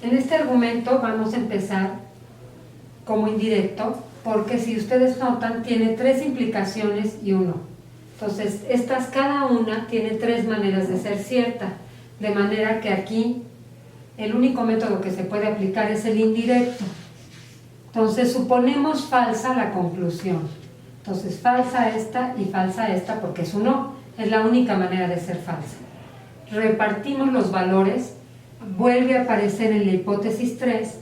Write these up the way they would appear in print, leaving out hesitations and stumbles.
En este argumento vamos a empezar como indirecto, porque si ustedes notan, tiene 3 implicaciones y 1. Entonces, estas cada una tiene 3 maneras de ser cierta, de manera que aquí el único método que se puede aplicar es el indirecto. Entonces, suponemos falsa la conclusión. Entonces, falsa esta y falsa esta porque es un no. Es la única manera de ser falsa. Repartimos los valores, vuelve a aparecer en la hipótesis 3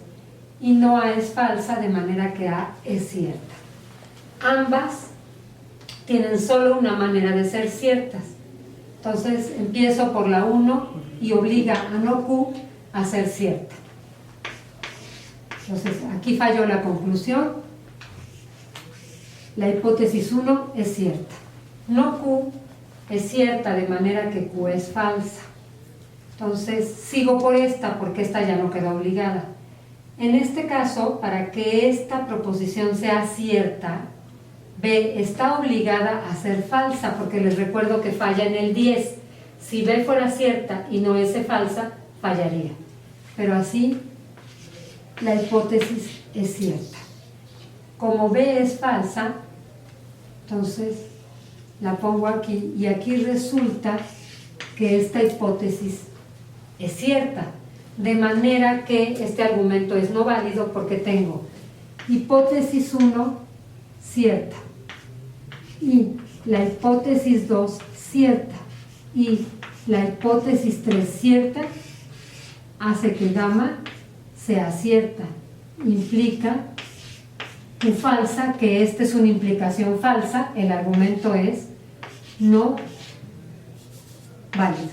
y no A es falsa, de manera que A es cierta. Ambas tienen solo una manera de ser ciertas. Entonces empiezo por la 1 y obliga a no Q a ser cierta. Entonces aquí falló la conclusión. La hipótesis 1 es cierta. No Q es cierta, de manera que Q es falsa. Entonces sigo por esta porque esta ya no quedó obligada. En este caso, para que esta proposición sea cierta, B está obligada a ser falsa, porque les recuerdo que falla en el 10. Si B fuera cierta y no S falsa, fallaría. Pero así, la hipótesis es cierta. Como B es falsa, entonces la pongo aquí, y aquí resulta que esta hipótesis es cierta, de manera que este argumento es no válido porque tengo hipótesis 1 cierta y la hipótesis 2 cierta y la hipótesis 3 cierta, hace que gamma sea cierta, implica que falsa, que esta es una implicación falsa, el argumento es no válido.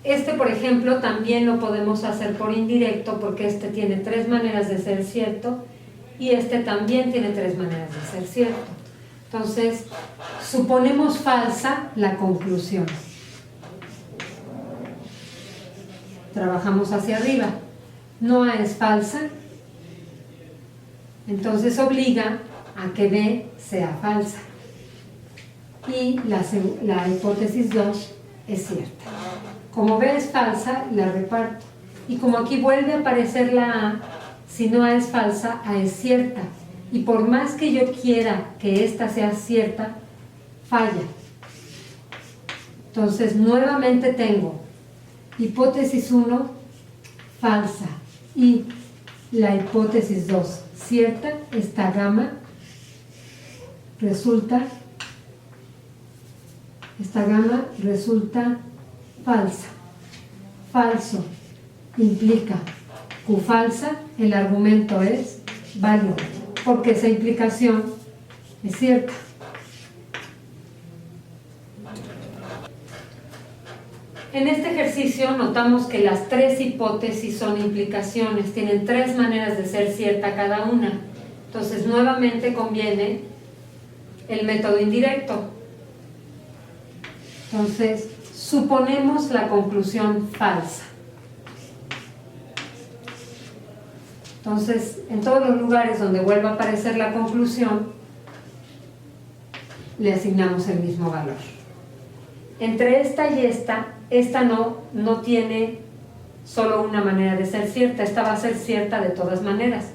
Este, por ejemplo, también lo podemos hacer por indirecto porque este tiene 3 maneras de ser cierto y este también tiene 3 maneras de ser cierto. Entonces, suponemos falsa la conclusión. Trabajamos hacia arriba. No A es falsa, entonces obliga a que B sea falsa. Y la hipótesis 2 es cierta. Como B es falsa, la reparto. Y como aquí vuelve a aparecer la A, si no A es falsa, A es cierta. Y por más que yo quiera que esta sea cierta, falla. Entonces, nuevamente tengo hipótesis 1, falsa. Y la hipótesis 2, cierta. Esta gamma resulta falsa. Falso implica Q falsa, el argumento es válido, porque esa implicación es cierta. En este ejercicio notamos que las 3 hipótesis son implicaciones, tienen 3 maneras de ser cierta cada una. Entonces nuevamente conviene el método indirecto. Entonces, suponemos la conclusión falsa. Entonces, en todos los lugares donde vuelva a aparecer la conclusión, le asignamos el mismo valor. Entre esta y esta no tiene solo una manera de ser cierta, esta va a ser cierta de todas maneras.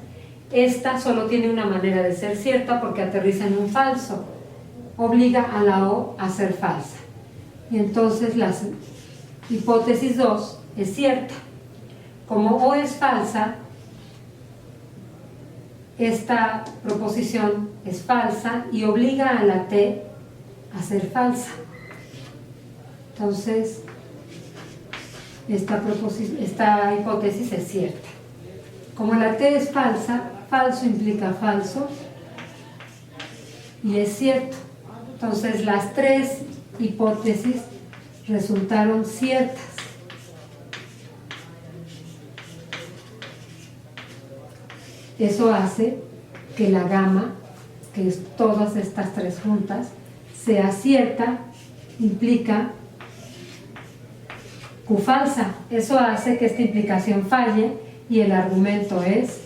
Esta solo tiene una manera de ser cierta porque aterriza en un falso, obliga a la O a ser falsa. Y entonces la hipótesis 2 es cierta. Como O es falsa, esta proposición es falsa y obliga a la T a ser falsa. Entonces, esta hipótesis es cierta. Como la T es falsa, falso implica falso y es cierto. Entonces, las 3 hipótesis resultaron ciertas. Eso hace que la gamma, que es todas estas 3 juntas, sea cierta, implica Q falsa. Eso hace que esta implicación falle y el argumento es